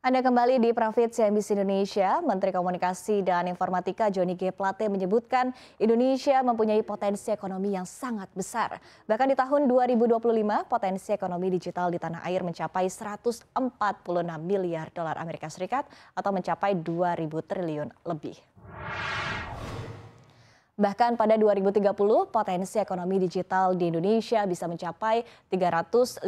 Anda kembali di Profit CNBC Indonesia. Menteri Komunikasi dan Informatika Johnny G. Plate menyebutkan Indonesia mempunyai potensi ekonomi yang sangat besar. Bahkan di tahun 2025, potensi ekonomi digital di tanah air mencapai 146 miliar dolar Amerika Serikat atau mencapai 2.000 triliun lebih. Bahkan pada 2030, potensi ekonomi digital di Indonesia bisa mencapai 315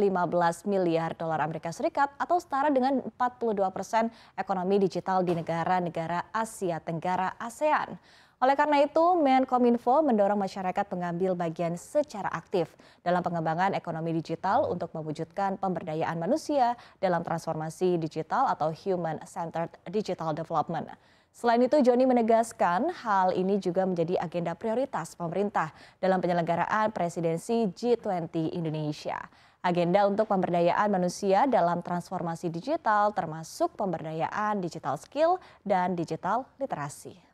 miliar dolar Amerika Serikat atau setara dengan 42% ekonomi digital di negara-negara Asia Tenggara ASEAN. Oleh karena itu, Menkominfo mendorong masyarakat mengambil bagian secara aktif dalam pengembangan ekonomi digital untuk mewujudkan pemberdayaan manusia dalam transformasi digital atau Human-Centered Digital Development. Selain itu, Johnny menegaskan hal ini juga menjadi agenda prioritas pemerintah dalam penyelenggaraan presidensi G20 Indonesia. Agenda untuk pemberdayaan manusia dalam transformasi digital termasuk pemberdayaan digital skill dan digital literasi.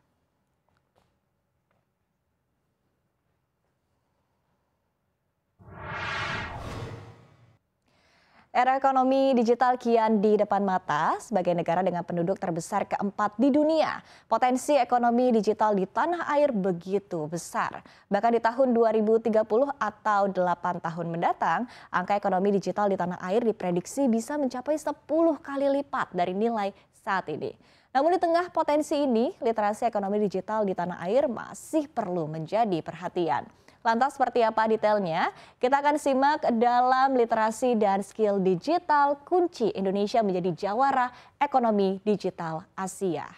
Era ekonomi digital kian di depan mata sebagai negara dengan penduduk terbesar keempat di dunia. Potensi ekonomi digital di tanah air begitu besar. Bahkan di tahun 2030 atau 8 tahun mendatang, angka ekonomi digital di tanah air diprediksi bisa mencapai 10 kali lipat dari nilai saat ini. Namun di tengah potensi ini, literasi ekonomi digital di tanah air masih perlu menjadi perhatian. Lantas seperti apa detailnya? Kita akan simak dalam literasi dan skill digital kunci Indonesia menjadi jawara ekonomi digital Asia.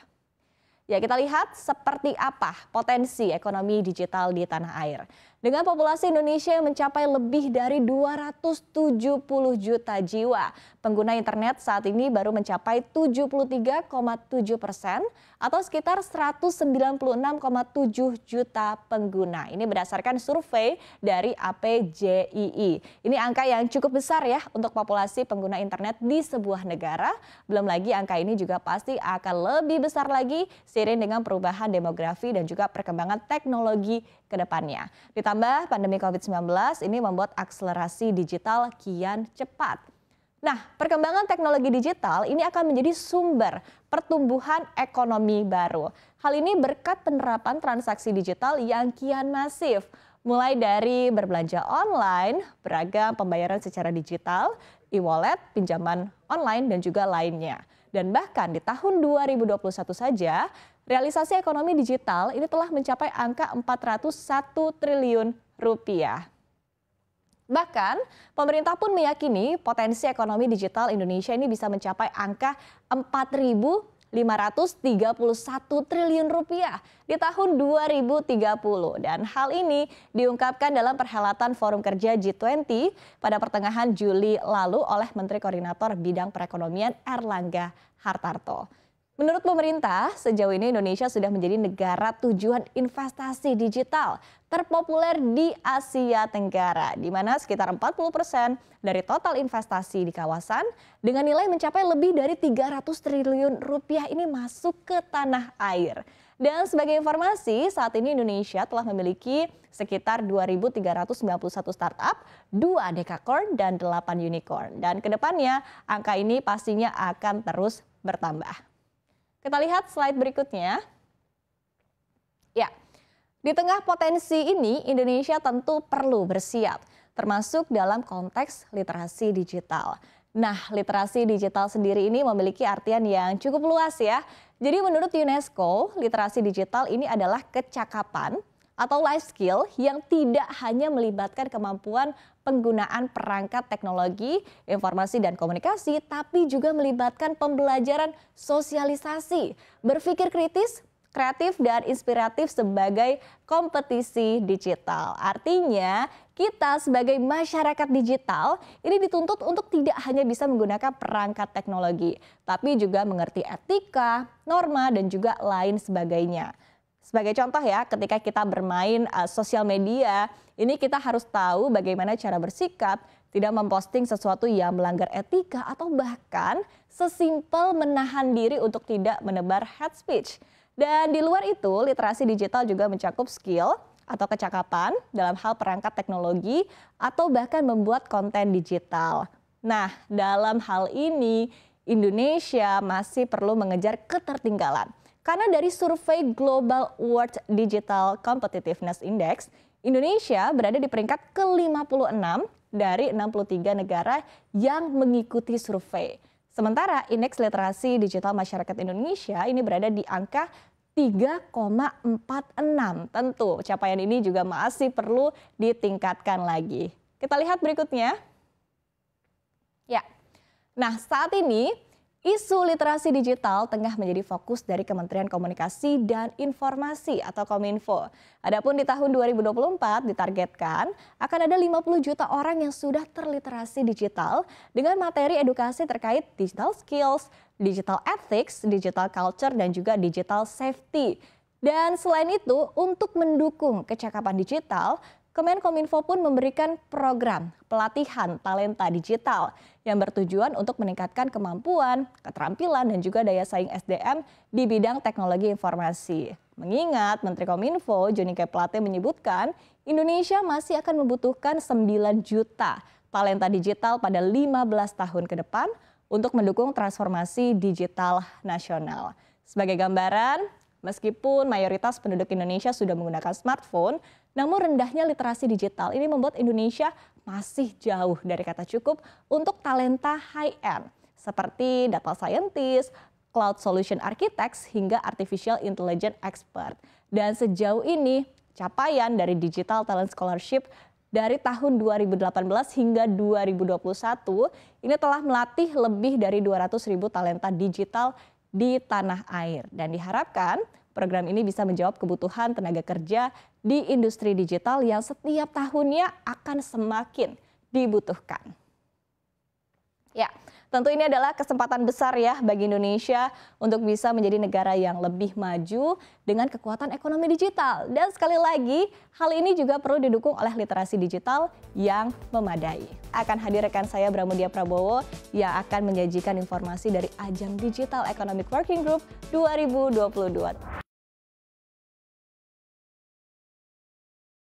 Ya, kita lihat seperti apa potensi ekonomi digital di tanah air. Dengan populasi Indonesia yang mencapai lebih dari 270 juta jiwa, pengguna internet saat ini baru mencapai 73,7% atau sekitar 196,7 juta pengguna. Ini berdasarkan survei dari APJII. Ini angka yang cukup besar ya untuk populasi pengguna internet di sebuah negara. Belum lagi angka ini juga pasti akan lebih besar lagi seiring dengan perubahan demografi dan juga perkembangan teknologi ke depannya. Ditambah pandemi COVID-19 ini membuat akselerasi digital kian cepat. Nah, perkembangan teknologi digital ini akan menjadi sumber pertumbuhan ekonomi baru. Hal ini berkat penerapan transaksi digital yang kian masif. Mulai dari berbelanja online, beragam pembayaran secara digital, e-wallet, pinjaman online, dan juga lainnya. Dan bahkan di tahun 2021 saja, realisasi ekonomi digital ini telah mencapai angka 401 triliun rupiah. Bahkan, pemerintah pun meyakini potensi ekonomi digital Indonesia ini bisa mencapai angka 4.531 triliun rupiah di tahun 2030. Dan hal ini diungkapkan dalam perhelatan Forum Kerja G20 pada pertengahan Juli lalu oleh Menteri Koordinator Bidang Perekonomian Erlangga Hartarto. Menurut pemerintah, sejauh ini Indonesia sudah menjadi negara tujuan investasi digital terpopuler di Asia Tenggara, di mana sekitar 40% dari total investasi di kawasan dengan nilai mencapai lebih dari 300 triliun rupiah ini masuk ke tanah air. Dan sebagai informasi, saat ini Indonesia telah memiliki sekitar 2.391 startup, 2 dekakorn, dan 8 unicorn. Dan kedepannya angka ini pastinya akan terus bertambah. Kita lihat slide berikutnya. Ya, di tengah potensi ini Indonesia tentu perlu bersiap, termasuk dalam konteks literasi digital. Nah, literasi digital sendiri ini memiliki artian yang cukup luas ya. Jadi menurut UNESCO, literasi digital ini adalah kecakapan atau life skill yang tidak hanya melibatkan kemampuan penggunaan perangkat teknologi, informasi dan komunikasi, tapi juga melibatkan pembelajaran sosialisasi, berpikir kritis, kreatif dan inspiratif sebagai kompetisi digital. Artinya, kita sebagai masyarakat digital ini dituntut untuk tidak hanya bisa menggunakan perangkat teknologi, tapi juga mengerti etika, norma dan juga lain sebagainya. Sebagai contoh ya, ketika kita bermain sosial media, ini kita harus tahu bagaimana cara bersikap, tidak memposting sesuatu yang melanggar etika atau bahkan sesimpel menahan diri untuk tidak menebar hate speech. Dan di luar itu, literasi digital juga mencakup skill atau kecakapan dalam hal perangkat teknologi atau bahkan membuat konten digital. Nah, dalam hal ini Indonesia masih perlu mengejar ketertinggalan. Karena dari survei Global World Digital Competitiveness Index, Indonesia berada di peringkat ke-56 dari 63 negara yang mengikuti survei. Sementara indeks literasi digital masyarakat Indonesia ini berada di angka 3,46. Tentu capaian ini juga masih perlu ditingkatkan lagi. Kita lihat berikutnya. Ya. Nah, saat ini isu literasi digital tengah menjadi fokus dari Kementerian Komunikasi dan Informasi atau Kominfo. Adapun di tahun 2024 ditargetkan akan ada 50 juta orang yang sudah terliterasi digital dengan materi edukasi terkait digital skills, digital ethics, digital culture, dan juga digital safety. Dan selain itu, untuk mendukung kecakapan digital, Kemenkominfo pun memberikan program pelatihan talenta digital yang bertujuan untuk meningkatkan kemampuan, keterampilan, dan juga daya saing SDM di bidang teknologi informasi. Mengingat Menteri Kominfo Johnny G. Plate menyebutkan Indonesia masih akan membutuhkan 9 juta talenta digital pada 15 tahun ke depan untuk mendukung transformasi digital nasional. Sebagai gambaran, meskipun mayoritas penduduk Indonesia sudah menggunakan smartphone, namun rendahnya literasi digital ini membuat Indonesia masih jauh dari kata cukup untuk talenta high-end seperti data scientist, cloud solution architects, hingga artificial intelligence expert. Dan sejauh ini capaian dari Digital Talent Scholarship dari tahun 2018 hingga 2021 ini telah melatih lebih dari 200.000 talenta digital di tanah air. Dan diharapkan program ini bisa menjawab kebutuhan tenaga kerja di industri digital yang setiap tahunnya akan semakin dibutuhkan. Ya, tentu ini adalah kesempatan besar ya bagi Indonesia untuk bisa menjadi negara yang lebih maju dengan kekuatan ekonomi digital. Dan sekali lagi, hal ini juga perlu didukung oleh literasi digital yang memadai. Akan hadir rekan saya Bramudia Prabowo yang akan menyajikan informasi dari ajang Digital Economic Working Group 2022.